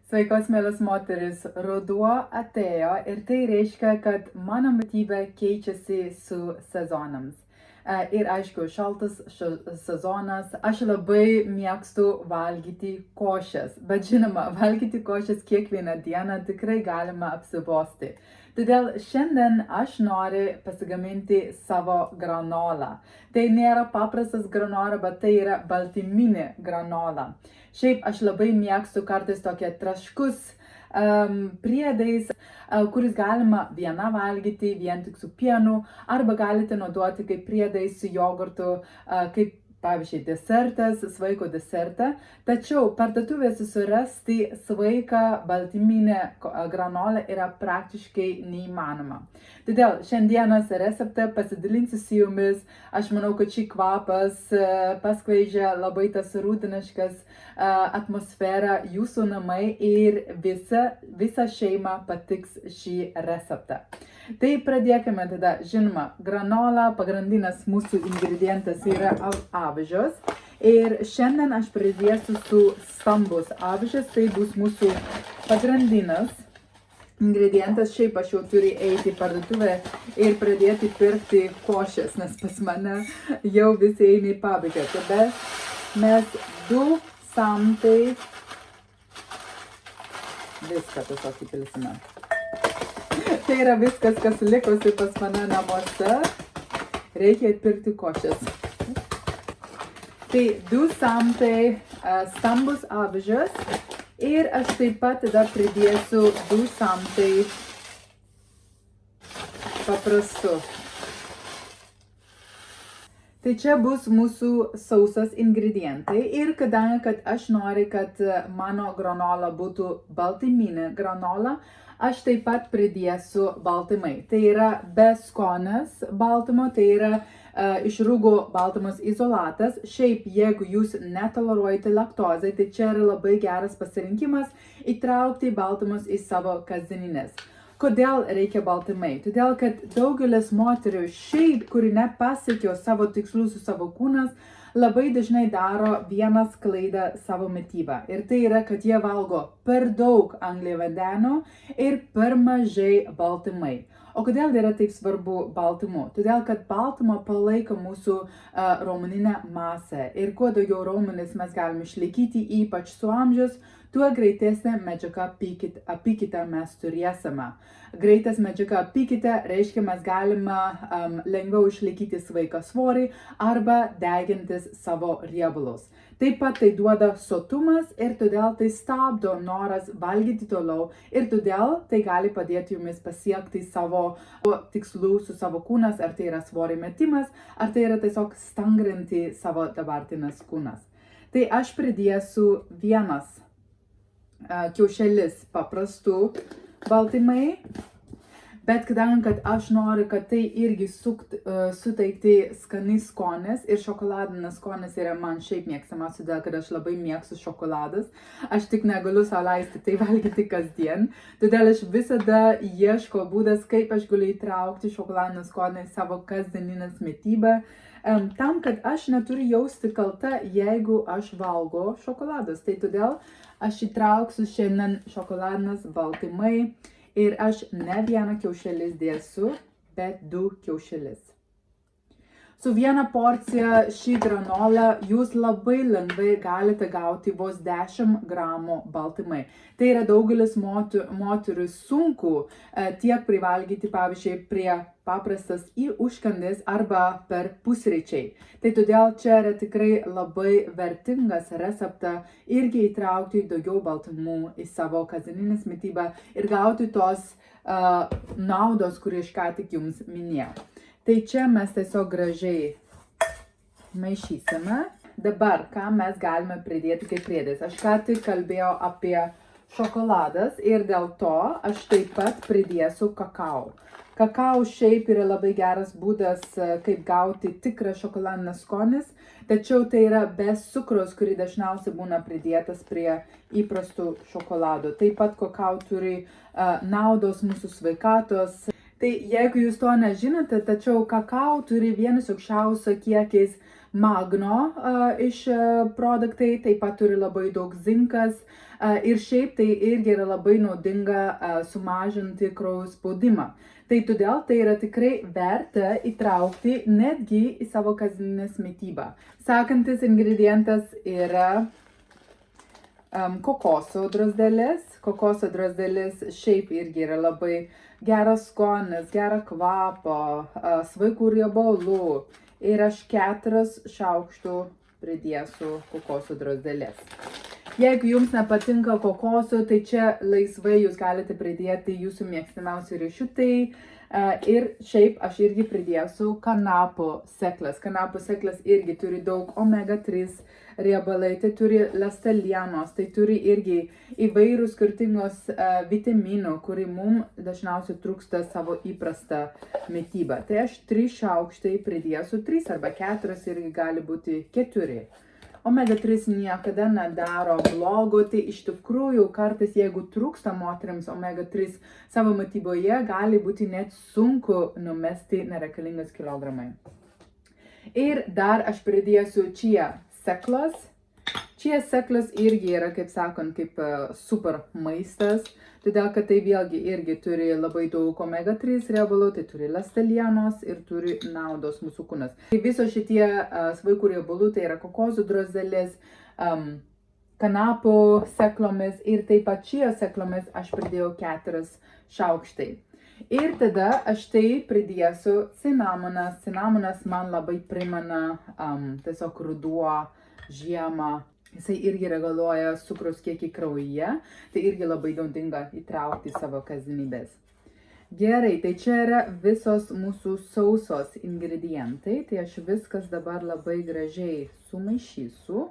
Sveikos, mielas moteris, ruduo atėjo ir tai reiškia, kad mano mitybė keičiasi su sezonams. Ir aišku, šaltas sezonas, aš labai mėgstu valgyti košes, bet žinoma, valgyti košes kiekvieną dieną tikrai galima apsibosti. Todėl šiandien aš noriu pasigaminti savo granolą. Tai nėra paprastas granola, bet tai yra baltyminė granola. Šiaip aš labai mėgstu kartais tokie traškus priedais, kuris galima vieną valgyti vien tik su pienu, arba galite naudoti kaip priedai su jogurtu, kaip pavyzdžiui desertas, sveiko desertą. Tačiau parduotuvėje susirasti sveiką baltyminę granolą yra praktiškai neįmanoma. Todėl šiandienos receptą pasidalinsiu su jumis. Aš manau, kad šį kvapas paskleidžia labai tas rudeniškas atmosferą jūsų namai ir visa šeima patiks šį receptą. Tai pradėkime tada. Žinoma, granola pagrindinis mūsų ingredientas yra avižos. Ir šiandien aš pradėsiu su stambus avižas. Tai bus mūsų pagrindinis ingredientas. Šiaip aš jau turiu eiti į parduotuvę ir pradėti pirkti košes, nes pas mane jau visi eina į pabaigą. Tada mes 2 samtai viską tiesiog įpilsime. Tai yra viskas, kas likosi pas mane namuose. Reikia atpirkti košės. Tai 2 samtai stambus avižas ir aš taip pat tada pridėsiu 2 samtai paprastų. Tai čia bus mūsų sausas ingredientai ir kadangi kad aš noriu, kad mano granola būtų baltyminė granola, aš taip pat pridėsiu baltymai. Tai yra be skonės baltymo, tai yra iš rūgų baltymas izolatas. Šiaip, jeigu jūs netoleruojate laktozę, tai čia yra labai geras pasirinkimas įtraukti baltymus į savo kasdieninės. Kodėl reikia baltymai? Todėl, kad daugelis moterių šiaip, kuri nepasiekė savo tikslų su savo kūnas, labai dažnai daro vieną klaidą savo mitybą. Ir tai yra, kad jie valgo per daug angliavandenių ir per mažai baltymai. O kodėl yra taip svarbu baltymų? Todėl, kad baltymą palaiko mūsų raumeninę masę. Ir kuo daugiau raumenis mes galime išlaikyti, ypač su amžius, tuo greitesnė medžiagų apykaita mes turėsime. Greitas medžiagų apykaita reiškia, mes galime lengviau išlaikyti sveiką svorį arba degintis savo riebalus. Taip pat tai duoda sotumas ir todėl tai stabdo noras valgyti toliau ir todėl tai gali padėti jumis pasiekti savo tikslų su savo kūnas, ar tai yra svorio metimas, ar tai yra tiesiog stangrinti savo dabartinės kūnas. Tai aš pridėsiu 1 kiaušelis paprastų baltymai, bet kadangi kad aš noriu, kad tai irgi suteikti skanis skonis ir šokoladinis skonis yra man šiaip mėgstamas, todėl kad aš labai mėgstu šokoladas, aš tik negaliu sau leisti tai valgyti kasdien, todėl aš visada ieško būdas, kaip aš galiu įtraukti šokoladinį skonį į savo kasdieninės mitybą, tam, kad aš neturiu jausti kalta, jeigu aš valgo šokoladas. Tai todėl aš įtrauksiu šiandien šokoladinis baltymai ir aš ne 1 kiaušelis dėsiu, bet 2 kiaušelis. Su 1 porcija šį granolą jūs labai lengvai galite gauti vos 10 gramų baltymai. Tai yra daugelis moterų sunku tiek privalgyti, pavyzdžiui, prie paprastas į užkandis arba per pusryčiai. Tai todėl čia yra tikrai labai vertingas receptas irgi įtraukti daugiau baltymų į savo kasdieninės mitybą ir gauti tos naudos, kurį aš ką tik jums minėjau. Tai čia mes tiesiog gražiai maišysime. Dabar, ką mes galime pridėti kaip priedais. Aš ką tik kalbėjau apie šokoladas ir dėl to aš taip pat pridėsiu kakao. Kakao šiaip yra labai geras būdas, kaip gauti tikrą šokoladinį skonis, tačiau tai yra be cukraus, kurį dažniausiai būna pridėtas prie įprastų šokoladų. Taip pat kakao turi naudos mūsų sveikatos. Tai jeigu jūs to nežinote, tačiau kakao turi vienas aukščiausių kiekiais magno iš produktai, taip pat turi labai daug zinkas ir šiaip tai irgi yra labai naudinga sumažinti kraujo spaudimą. Tai todėl tai yra tikrai verta įtraukti netgi į savo kasdieninės mitybą. Sekantis ingredientas yra kokoso drozdelės. Kokoso drozdelės šiaip irgi yra labai geras skonis, gerą kvapą, sveikų riebalų. Ir aš 4 šaukštų pridėsiu kokoso drozdelės. Jeigu jums nepatinka kokoso, tai čia laisvai jūs galite pridėti jūsų mėgstamiausi riešutai. Ir šiaip aš irgi pridėsiu kanapų sėklas. Kanapų sėklas irgi turi daug omega-3 riebalai, tai turi ląstelienos, tai turi irgi įvairių skirtingos vitaminų, kurį mums dažniausiai trūksta savo įprastą mitybą. Tai aš 3 šaukštai pridėsiu, 3 arba 4 irgi gali būti 4. Omega-3 niekada nedaro blogo, tai iš tikrųjų kartais, jeigu trūksta moteriams omega-3 savo mityboje, gali būti net sunku numesti nereikalingas kilogramai. Ir dar aš pridėsiu chia sėklas. Chia sėklas irgi yra, kaip sakant, kaip super maistas, todėl kad tai vėlgi irgi turi labai daug omega-3 riebalų, tai turi ląstelienos ir turi naudos mūsų kūnas. Tai visos šitie sveikų riebalų, tai yra kokoso drozdelės, kanapų sėklomis ir taip pat chia sėklomis aš pridėjau 4 šaukštai. Ir tada aš tai pridėsiu cinamonas. Cinamonas man labai primena tiesiog ruduo, žiemą. Jisai irgi reguliuoja cukraus kiekį kraujyje, tai irgi labai naudinga įtraukti į savo kasdienybės. Gerai, tai čia yra visos mūsų sausos ingredientai, tai aš viskas dabar labai gražiai sumaišysiu.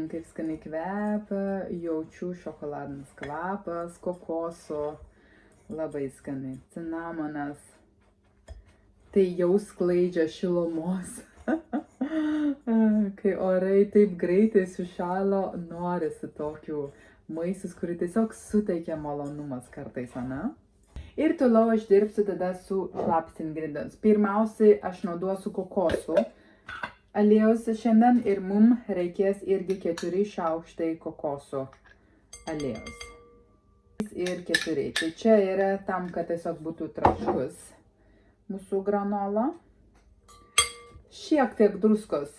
Kaip skaniai kvepia, jaučiu šokoladinis kvapas, kokoso, labai skaniai, cinamonas, tai jau skleidžia šilumos. Kai orai taip greitai sušalo, norisi tokių maistus, kurį tiesiog suteikia malonumas kartais, ane? Ir toliau aš dirbsiu tada su šlaps ingredients. Pirmiausiai aš naudosiu kokosų aliejus šiandien ir mums reikės irgi 4 šaukštai kokosų aliejus. Ir 4. Tai čia yra tam, kad tiesiog būtų traškus mūsų granola. Šiek tiek druskos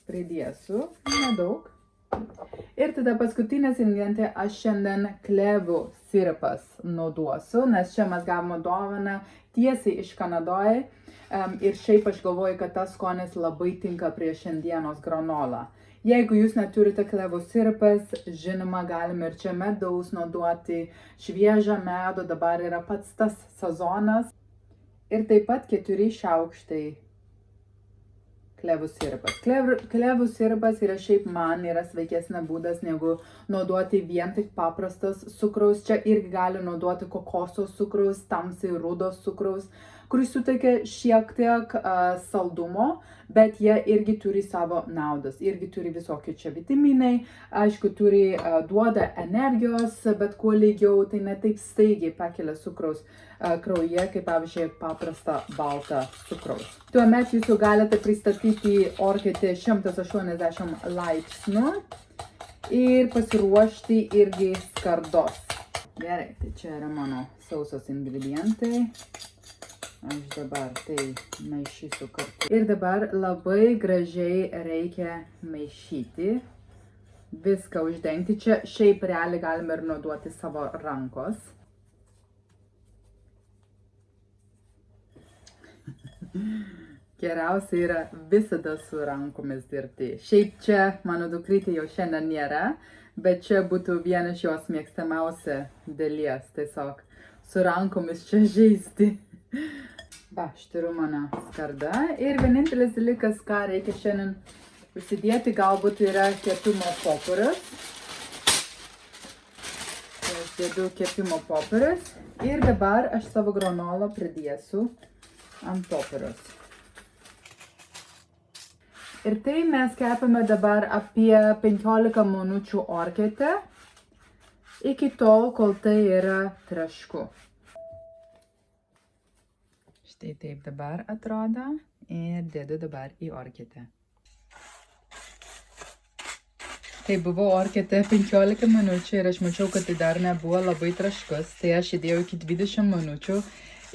pridėsiu, nedaug. Ir tada paskutinės ingredientai aš šiandien klevų sirupas naudosiu, nes čia mes gavome dovaną tiesiai iš Kanadoje. Ir šiaip aš galvoju, kad tas skonis labai tinka prie šiandienos granolą. Jeigu jūs neturite klevų sirupas, žinoma, galime ir čia medaus naudoti, šviežią medų, dabar yra pats tas sezonas. Ir taip pat 4 šaukštai klevų sirupas. Klevų sirupas yra šiaip man yra sveikesnė būdas negu naudoti vien tik paprastas cukraus. Čia irgi gali naudoti kokoso cukraus, tamsiai rudos cukraus, kuris suteikia šiek tiek saldumo, bet jie irgi turi savo naudas. Irgi turi visokie čia vitaminai, aišku, turi duoda energijos, bet kuo lygiau tai ne taip staigiai pakelia cukraus kraujyje, kaip pavyzdžiui paprasta balta cukraus. Tuomet jūs jau galite pristatyti orkaitę 180 laipsnių ir pasiruošti irgi skardos. Gerai, tai čia yra mano sausos ingredientai. Aš dabar tai maišysiu kartu. Ir dabar labai gražiai reikia maišyti, viską uždengti. Čia šiaip realiai galime ir naudoti savo rankos. Geriausia yra visada su rankomis dirbti. Šiaip čia mano dukrytė jau šiandien nėra, bet čia būtų viena iš jos mėgstamiausia dalies, tiesiog su rankomis čia žaisti. Va, aš turiu mano skardą ir vienintelis dalykas, ką reikia šiandien užsidėti, galbūt yra kepimo popierius. Aš dedu kepimo popierius ir dabar aš savo granolą pridėsiu ant popieriaus. Ir tai mes kepame dabar apie 15 minučių orkaitę, iki tol, kol tai yra trašku. Štai taip dabar atrodo. ir dedu dabar į orkaitę. Tai buvo orkaitė 15 minučių ir aš mačiau, kad tai dar nebuvo labai traškus, tai aš įdėjau iki 20 minučių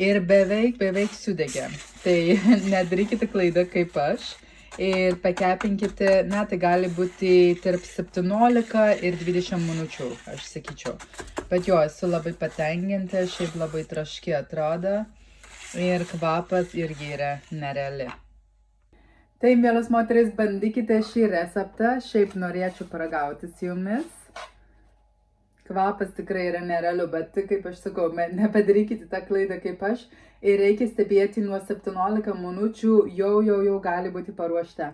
ir beveik sudegė. Tai nedarykite klaidą kaip aš ir pakepinkite, tai gali būti tarp 17 ir 20 minučių, aš sakyčiau. Bet jo, esu labai patenkinta, šiaip labai traški atrodo ir kvapas irgi yra nereali. Tai, mielos moteris, bandykite šį receptą, šiaip norėčiau paragauti su jumis. Kvapas tikrai yra nerealiu, bet kaip aš sakau, nepadarykite tą klaidą kaip aš ir reikia stebėti nuo 17 minučių, jau gali būti paruošta.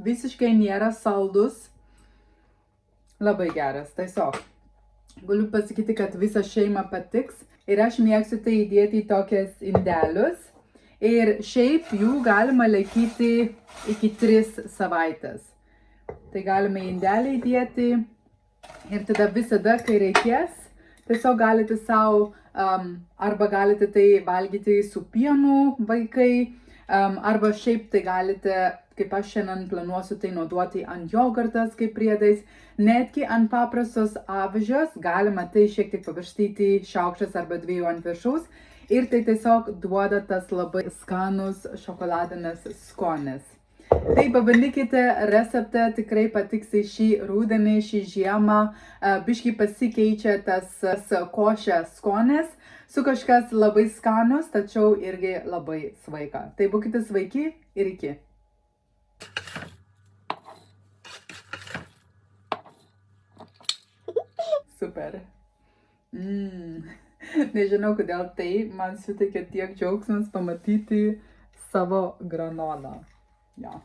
Visiškai nėra saldus, labai geras, tiesiog. Galiu pasakyti, kad visą šeimą patiks. Ir aš mėgstu tai įdėti į tokias indelius. Ir šiaip jų galima laikyti iki 3 savaitės. Tai galime į indelį įdėti. Ir tada visada, kai reikės, tiesiog galite savo, arba galite tai valgyti su pienu vaikai, arba šiaip tai galite, kaip aš šiandien planuosiu tai naudoti ant jogurtas kaip priedais. Netgi ant paprastos avižios galima tai šiek tiek pabarstyti šaukštas arba 2 ant viršaus ir tai tiesiog duoda tas labai skanus šokoladinis skonis. Tai pabandykite receptą, tikrai patiks šį rudenį, šį žiemą, biškai pasikeičia tas košės skonis, su kažkas labai skanus, tačiau irgi labai sveika. Tai būkite sveiki ir iki. Super. Nežinau, kodėl tai man suteikia tiek džiaugsmas pamatyti savo granolą. Ja.